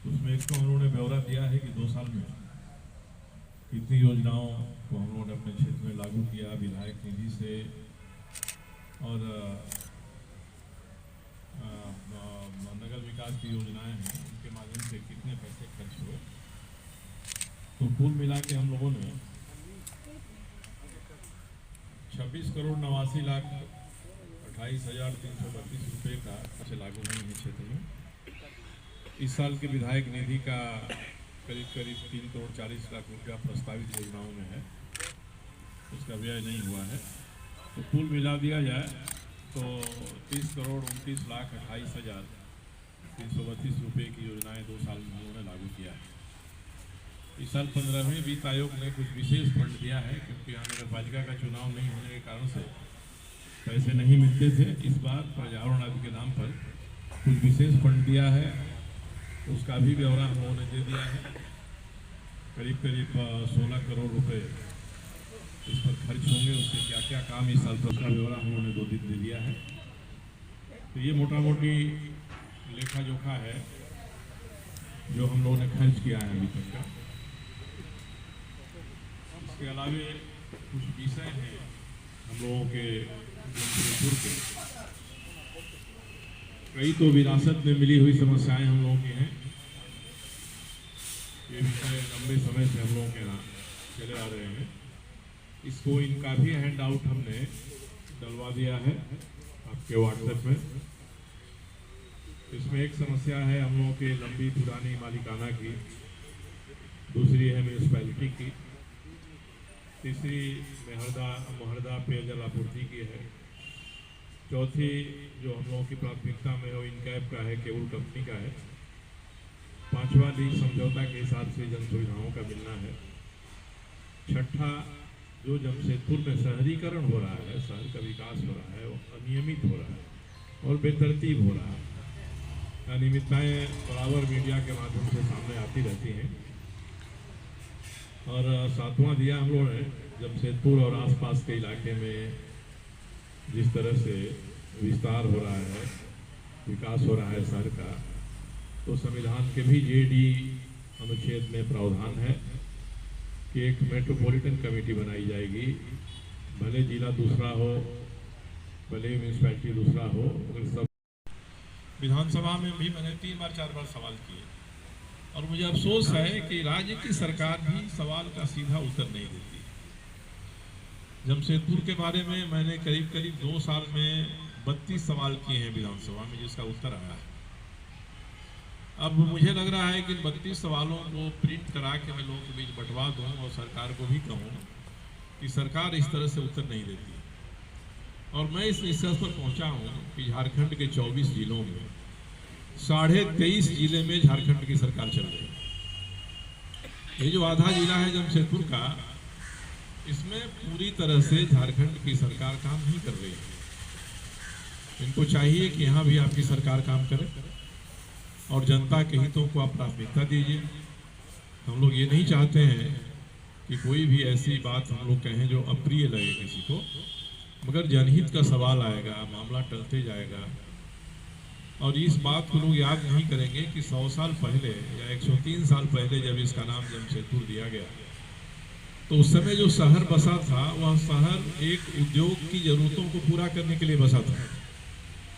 उसमें एक तो हम लोगों ने ब्यौरा दिया है कि 2 साल में कितनी योजनाओं को हम लोगों ने अपने क्षेत्र में लागू किया विधायक निधि से, और नगर विकास की योजनाएं हैं उनके माध्यम से कितने पैसे खर्च हुए। तो कुल मिला के हम लोगों ने 26,89,28,332 रुपये का खर्च लागू हुए हैं क्षेत्र में। इस साल के विधायक निधि का करीब 3,40,00,000 रुपया प्रस्तावित योजनाओं में है, उसका व्यय नहीं हुआ है। तो कुल मिला दिया जाए तो 30,29,28,332 रुपये की योजनाएं 2 साल में उन्होंने लागू किया है। इस साल 15वें वित्त आयोग ने कुछ विशेष फंड दिया है, क्योंकि यहाँ नगर पालिका का चुनाव नहीं होने के कारण से पैसे नहीं मिलते थे। इस बार पर्यावरण आदि के नाम पर कुछ विशेष फंड दिया है, उसका भी ब्यौरा हम लोगों ने दे दिया है। करीब 16 करोड़ रुपए इस पर खर्च होंगे, उससे क्या क्या काम इस साल तक का ब्यौरा हम लोगों ने 2 दिन दे दिया है। तो ये मोटा मोटी लेखा जोखा है जो हम लोगों ने खर्च किया है अभी तक का। इसके अलावे कुछ विषय हैं हम लोगों के जमशेदपुर के, कई तो विरासत में मिली हुई समस्याएं हम लोगों की हैं। ये विषय लंबे समय से हम लोगों के यहाँ चले आ रहे हैं। इसको इनका भी हैंड आउट हमने डलवा दिया है आपके व्हाट्सएप में। इसमें एक समस्या है हम लोगों के लंबी पुरानी मालिकाना की, दूसरी है म्यूनिसिपैलिटी की, तीसरी महरदा पेयजल आपूर्ति की है, चौथी जो हम लोगों की प्राथमिकता में है वो इनकैप का है, केबल कंपनी का है, पांचवा लीज समझौता के हिसाब से जन सुविधाओं का मिलना है, छठा जो जमशेदपुर में शहरीकरण हो रहा है, शहर का विकास हो रहा है, वो अनियमित हो रहा है और बेतरतीब हो रहा है। अनियमितताएं बराबर मीडिया के माध्यम से सामने आती रहती हैं। और सातवां दिया हम लोगों ने जमशेदपुर और आसपास के इलाके में जिस तरह से विस्तार हो रहा है, विकास हो रहा है शहर का, तो संविधान के भी जेडी अनुच्छेद में प्रावधान है कि एक मेट्रोपॉलिटन कमेटी बनाई जाएगी, भले जिला दूसरा हो, भले म्यूनिसिपैलिटी दूसरा हो, मगर सब। विधानसभा में भी मैंने 3 बार 4 बार सवाल किए और मुझे अफसोस है कि राज्य की सरकार भी सवाल का सीधा उत्तर नहीं देती। जमशेदपुर के बारे में मैंने करीब 2 साल में 32 सवाल किए हैं विधानसभा में, जिसका उत्तर आया है। अब मुझे लग रहा है कि 32 सवालों को प्रिंट करा के मैं लोगों के बीच बंटवा दूं और सरकार को भी कहूं कि सरकार इस तरह से उत्तर नहीं देती। और मैं इस निष्कर्ष पर पहुंचा हूं कि झारखंड के 24 जिलों में 23.5 जिले में झारखंड की सरकार चल रही है। ये जो आधा जिला है जमशेदपुर का, इसमें पूरी तरह से झारखंड की सरकार काम नहीं कर रही है। इनको चाहिए कि यहाँ भी आपकी सरकार काम करे और जनता के हितों को आप प्राथमिकता दीजिए। हम लोग ये नहीं चाहते हैं कि कोई भी ऐसी बात हम लोग कहें जो अप्रिय लगे किसी को, मगर जनहित का सवाल आएगा, मामला टलते जाएगा। और इस बात को लोग याद नहीं करेंगे कि 100 साल पहले या 103 साल पहले जब इसका नाम जमशेदपुर दिया गया, तो उस समय जो शहर बसा था, वह शहर एक उद्योग की जरूरतों को पूरा करने के लिए बसा था।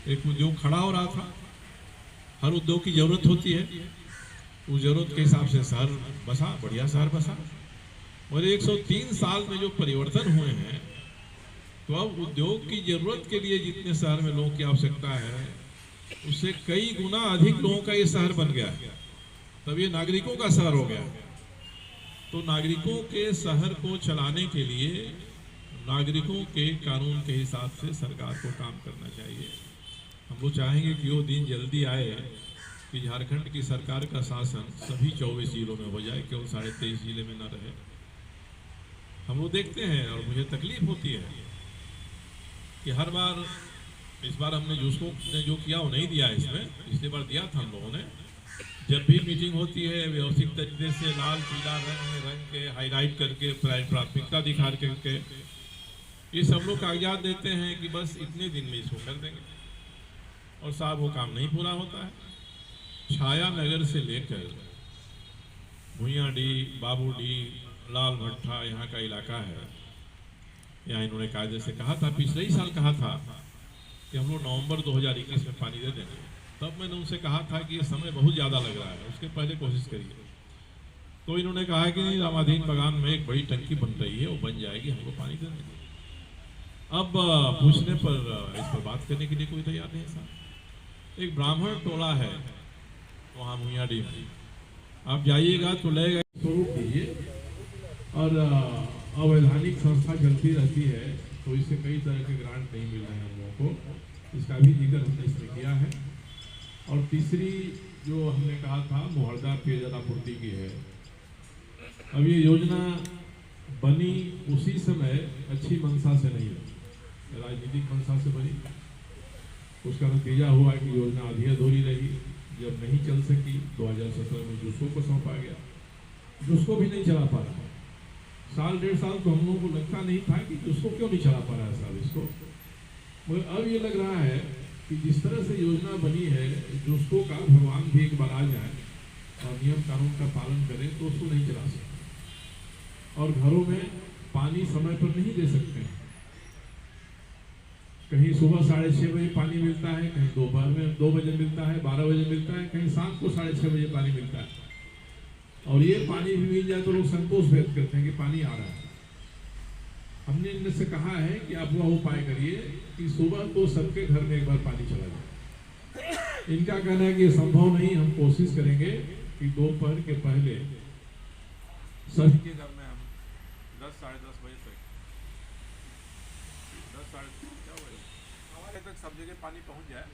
एक उद्योग खड़ा हो रहा था, हर उद्योग की जरूरत होती है, उस जरूरत के हिसाब से शहर बसा, बढ़िया शहर बसा। और 103 साल में जो परिवर्तन हुए हैं, तो अब उद्योग की जरूरत के लिए जितने शहर में लोगों की आवश्यकता है, उससे कई गुना अधिक लोगों का ये शहर बन गया। तब ये नागरिकों का शहर हो गया। तो नागरिकों के शहर को चलाने के लिए नागरिकों के कानून के हिसाब से सरकार को काम करना चाहिए। हम लोग चाहेंगे कि वो दिन जल्दी आए कि झारखंड की सरकार का शासन सभी 24 जिलों में हो जाए, केवल 23.5 जिले में न रहे। हम लोग देखते हैं और मुझे तकलीफ होती है कि हर बार, इस बार हमने जो किया वो नहीं दिया इसमें, पिछली बार दिया था हम लोगों ने। जब भी मीटिंग होती है व्यवस्थित तरीके से लाल पीला रंग के हाईलाइट करके प्राथमिकता दिखा करके ये सब लोग कागजात देते हैं कि बस इतने दिन में इसको कर देंगे, और साहब वो काम नहीं पूरा होता है। छाया नगर से लेकर भुइयाडी, बाबूडी, लाल भट्टा यहाँ का इलाका है। यहाँ इन्होंने कायदे से कहा था, पिछले ही साल कहा था कि हम लोग नवंबर 2021 में पानी दे देंगे। तब मैंने उनसे कहा था कि ये समय बहुत ज़्यादा लग रहा है, उसके पहले कोशिश करिए। तो इन्होंने कहा कि नहीं, रामाधीन बागान में एक बड़ी टंकी बन रही है, वो बन जाएगी, हमको पानी दे देंगे। अब पूछने पर इस पर बात करने के लिए कोई तैयार नहीं साहब। एक ब्राह्मण टोला है वहाँ भुइयाडी में, आप जाइएगा तो लगेगा स्वरूप दीजिए। और अवैधानिक संस्था चलती रहती है तो इससे कई तरह के ग्रांट नहीं मिल रहे हैं हम लोगों को, इसका भी जिक्र हमने इसमें किया है। और तीसरी जो हमने कहा था मुहर्रदा पेयजल आपूर्ति की है। अब ये योजना बनी उसी समय अच्छी मंशा से नहीं बनी, राजनीतिक मंशा से बनी। उसका नतीजा हुआ कि योजना आधी अधूरी रही। जब नहीं चल सकी 2017 में जुस्को को सौंपा गया, जुस्को भी नहीं चला पा रहा। साल डेढ़ साल तो हम लोगों को लगता नहीं था कि जुस्को क्यों नहीं चला पा रहा है साहब इसको। मगर अब ये लग रहा है कि जिस तरह से योजना बनी है, जुस्को का भगवान भी एक बार आ जाए और नियम कानून का पालन करें तो उसको नहीं चला सकते। और घरों में पानी समय पर नहीं दे सकते हैं। कहीं सुबह 6:30 बजे पानी मिलता है, कहीं दोपहर में 2 बजे मिलता है, 12 बजे मिलता है, कहीं शाम को 6:30 बजे पानी मिलता है। और ये पानी भी मिल जाए तो लोग संतोष व्यक्त करते हैं कि पानी आ रहा है। हमने इनसे कहा है कि आप वह उपाय करिए कि सुबह तो सबके घर में एक बार पानी चला जाए। इनका कहना है कि ये संभव नहीं, हम कोशिश करेंगे कि दोपहर के पहले सभी के घर में हम 10 साढ़े 10 बजे तक 10 साढ़े तक सब जगह पानी पहुंच जाए।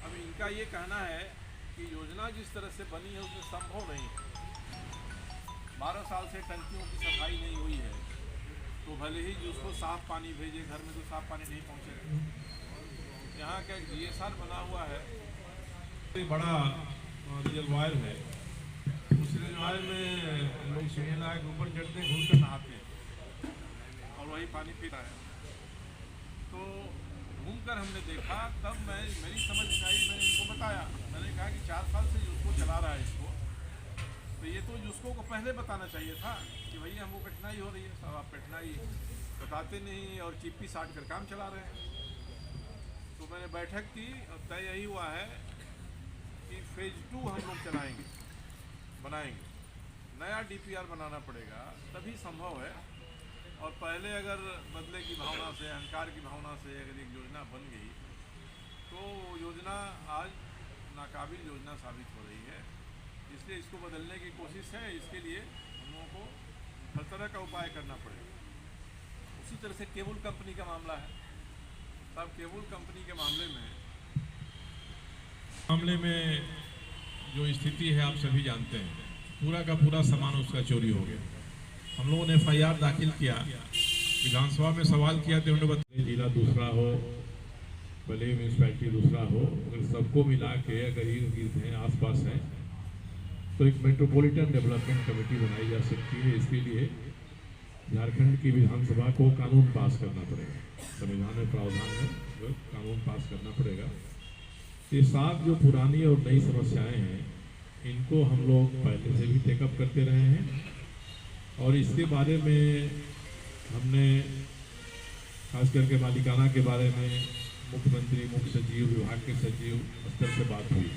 अब इनका ये कहना है कि योजना जिस तरह से बनी है उसमें संभव नहीं है। 12 साल से टंकियों की सफाई नहीं हुई है, तो भले ही जिसको साफ पानी भेजे घर में तो साफ पानी नहीं पहुंचेगा। यहाँ का एक DSR बना हुआ है, एक बड़ा रिजर्वायर है। उस रिजर्वायर में लोग सीढ़ी लगा के ऊपर चढ़ते हैं, घुस कर नहाते हैं और वही पानी पीता है। तो घूमकर हमने देखा, तब मेरी समझ में आई, मैंने इनको बताया। मैंने कहा कि 4 साल से जिसको चला रहा है इसको, तो ये तो जिसको को पहले बताना चाहिए था कि भैया हमको कठिनाई हो रही है। सब आप कठिनाई बताते नहीं और चिप्पी साट कर काम चला रहे हैं। तो मैंने बैठक की और तय यही हुआ है कि फेज 2 हम लोग चलाएंगे, बनाएंगे। नया DPR बनाना पड़ेगा, तभी संभव है। और पहले अगर बदले की भावना से, अहंकार की भावना से अगर एक योजना बन गई तो योजना आज नाकाबिल योजना साबित हो रही है। इसलिए इसको बदलने की कोशिश है। इसके लिए हम लोगों को हर तरह का उपाय करना पड़ेगा। उसी तरह से केबल कंपनी का मामला है। तब केबल कंपनी के मामले में जो स्थिति है आप सभी जानते हैं, पूरा का पूरा सामान उसका चोरी हो गया। हम लोगों ने FIR दाखिल किया, विधानसभा में सवाल किया तो उन्होंने बताया जिला दूसरा हो, भले म्यूनसिपैलिटी दूसरा हो, अगर सबको मिला के अगर इर्द हैं, आसपास हैं, तो एक मेट्रोपॉलिटन डेवलपमेंट कमेटी बनाई जा सकती है। इसके लिए झारखंड की विधानसभा को कानून पास करना पड़ेगा, संविधान में प्रावधान में कानून पास करना पड़ेगा। ये 7 जो पुरानी और नई समस्याएं हैं, इनको हम लोग पहले से भी टेकअप करते रहे हैं। और इसके बारे में हमने खास करके मालिकाना के बारे में मुख्यमंत्री, मुख्य सचिव, विभाग के सचिव स्तर से बात हुई।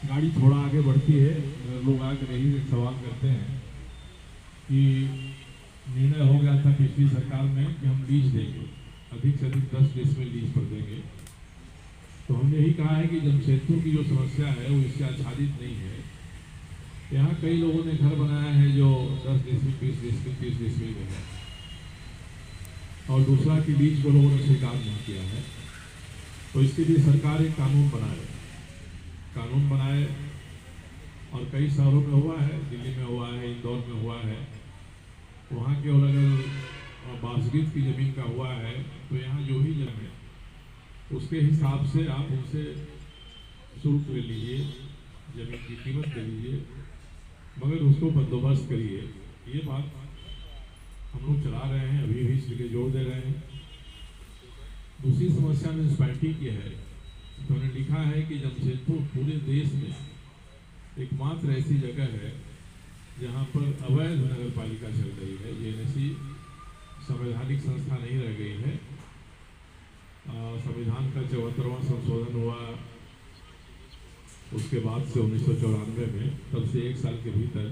गाड़ी थोड़ा आगे बढ़ती है, लोग आकर यही सवाल करते हैं कि निर्णय हो गया था पिछली सरकार में कि हम लीज देंगे, अधिक से अधिक 10 डेसिबल लीज पर देंगे। तो हमने यही कहा है कि जमशेदपुर की जो समस्या है वो इससे आच्छादित नहीं है। यहाँ कई लोगों ने घर बनाया है जो 10 डेसिबल, 20 डेसिबल, 30 डेसिबल में है, और दूसरा की लीज को लोगों ने स्वीकार नहीं किया है। तो इसके लिए सरकार एक कानून बनाए और कई शहरों में हुआ है, दिल्ली में हुआ है, इंदौर में हुआ है। वहाँ के और अगर बासगीत की ज़मीन का हुआ है तो यहाँ जो भी जमीन है उसके हिसाब से आप उनसे शुल्क ले लीजिए, ज़मीन की कीमत ले लीजिए, मगर उसको बंदोबस्त करिए। ये बात हम लोग चला रहे हैं, अभी भी इसलिए जोर दे रहे हैं। दूसरी समस्या म्यूनसिपैलिटी की है। उन्होंने लिखा है कि जमशेदपुर पूरे देश में एकमात्र ऐसी जगह है जहाँ पर अवैध नगर पालिका चल रही है। जेएनएससी संवैधानिक संस्था नहीं रह गई है। संविधान का 74वां संशोधन हुआ उसके बाद से 1994 में, तब से 1 साल के भीतर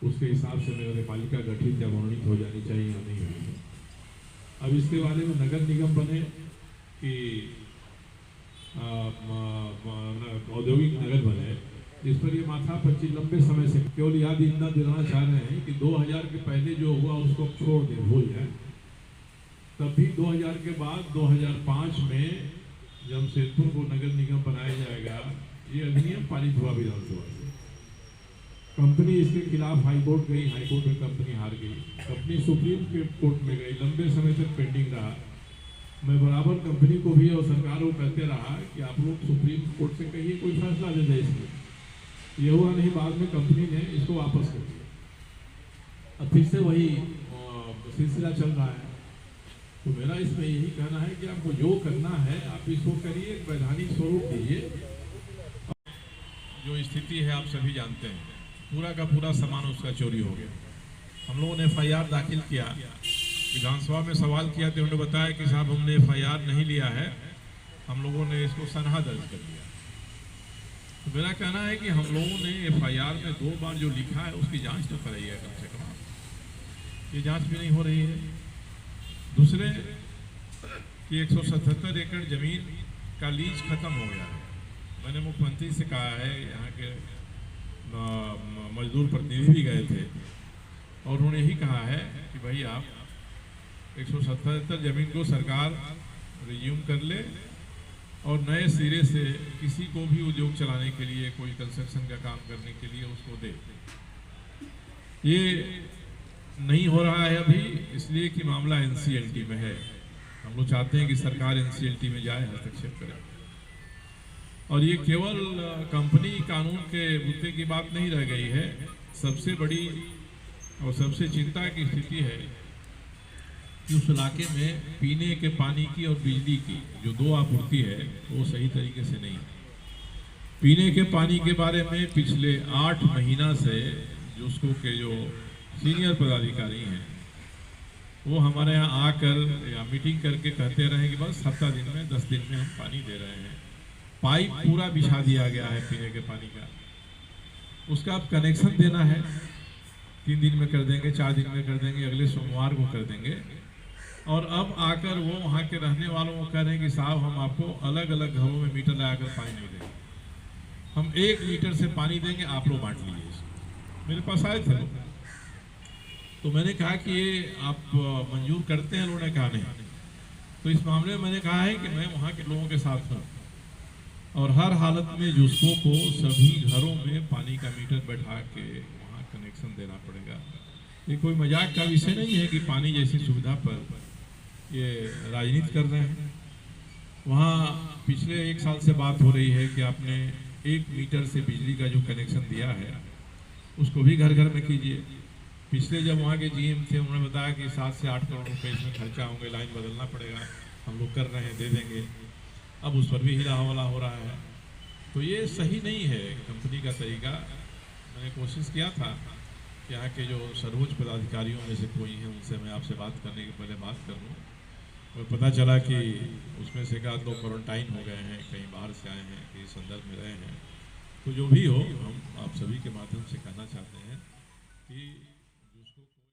उसके हिसाब से नगर पालिका गठित या मनोनीत हो जानी चाहिए या नहीं हुई है। अब इसके बारे में नगर निगम बने कि औद्योगिक नगर बने, इस पर ये माथापच्ची लंबे समय से केवल याद इतना दिलाना चाह रहे हैं कि 2000 के पहले जो हुआ उसको छोड़ दें, भूल जाए। तब भी 2000 के बाद 2005 में जमशेदपुर को नगर निगम बनाया जाएगा, ये अधिनियम पारित हुआ विधानसभा से। कंपनी इसके खिलाफ हाईकोर्ट गई, हाईकोर्ट में कंपनी हार गई, कंपनी सुप्रीम कोर्ट में गई, लंबे समय तक पेंडिंग रहा। मैं बराबर कंपनी को भी और सरकार को कहते रहा कि आप लोग सुप्रीम कोर्ट से कहिए कोई फैसला दे दे इसमें। ये हुआ नहीं, बाद में कंपनी ने इसको वापस कर दिया। अब फिर से वही सिलसिला चल रहा है। तो मेरा इसमें यही कहना है कि आपको जो करना है आप इसको करिए, वैधानिक स्वरूप दीजिए। जो स्थिति है आप सभी जानते हैं, पूरा का पूरा सामान उसका चोरी हो गया। हम लोगों ने FIR दाखिल किया, विधानसभा में सवाल किया तो उन्होंने बताया कि साहब हमने FIR नहीं लिया है, हम लोगों ने इसको सनहा दर्ज कर दिया। तो मेरा कहना है कि हम लोगों ने FIR में 2 बार जो लिखा है उसकी जांच तो कराइए कम से कम। ये जांच भी नहीं हो रही है। दूसरे कि 177 एकड़ जमीन का लीज खत्म हो गया है। मैंने मुख्यमंत्री से कहा है, यहाँ के मजदूर प्रतिनिधि भी गए थे और उन्होंने यही कहा है कि भाई आप 177 जमीन को सरकार रिज्यूम कर ले और नए सिरे से किसी को भी उद्योग चलाने के लिए, कोई कंस्ट्रक्शन का काम करने के लिए उसको दे। ये नहीं हो रहा है अभी, इसलिए कि मामला NCLT में है। हम लोग चाहते हैं कि सरकार NCLT में जाए, हस्तक्षेप करे। और ये केवल कंपनी कानून के मुद्दे की बात नहीं रह गई है। सबसे बड़ी और सबसे चिंता की स्थिति है कि उस इलाके में पीने के पानी की और बिजली की जो 2 आपूर्ति है वो सही तरीके से नहीं है। पीने के पानी के बारे में पिछले 8 महीना से जो उसको के जो सीनियर पदाधिकारी हैं वो हमारे यहाँ आकर या मीटिंग करके कहते रहे कि बस 7 दिन में 10 दिन में हम पानी दे रहे हैं। पाइप पूरा बिछा दिया गया है पीने के पानी का, उसका अब कनेक्शन देना है। 3 दिन में कर देंगे, 4 दिन में कर देंगे, अगले सोमवार को कर देंगे। और अब आकर वो वहाँ के रहने वालों को कह रहे हैं कि साहब हम आपको अलग अलग घरों में मीटर लगाकर पानी नहीं देंगे, हम 1 मीटर से पानी देंगे, आप लोग बांट लीजिए इसको। मेरे पास आए थे लोग, तो मैंने कहा कि ये आप मंजूर करते हैं? लोगों ने कहा नहीं। तो इस मामले में मैंने कहा है कि मैं वहाँ के लोगों के साथ हूँ और हर हालत में जुस्सों को सभी घरों में पानी का मीटर बैठा के वहाँ कनेक्शन देना पड़ेगा। ये कोई मजाक का विषय नहीं है कि पानी जैसी सुविधा पर ये राजनीति कर रहे हैं। वहाँ पिछले 1 साल से बात हो रही है कि आपने 1 मीटर से बिजली का जो कनेक्शन दिया है उसको भी घर घर में कीजिए। पिछले जब वहाँ के GM थे उन्होंने बताया कि 7 से 8 करोड़ रुपए इसमें खर्चा होंगे, लाइन बदलना पड़ेगा, हम लोग कर रहे हैं, दे देंगे। अब उस पर भी हिला हवाला हो रहा है। तो ये सही नहीं है कंपनी का तरीका। मैंने कोशिश किया था कि यहाँ के जो सर्वोच्च पदाधिकारियों में से कोई है उनसे मैं आपसे बात करने के पहले बात कर लूँ। और पता चला कि उसमें से 1 लोग क्वारंटाइन हो गए हैं, कहीं बाहर से आए हैं, कहीं संदर्भ में रहे हैं। तो जो भी हो, हम आप सभी के माध्यम से कहना चाहते हैं कि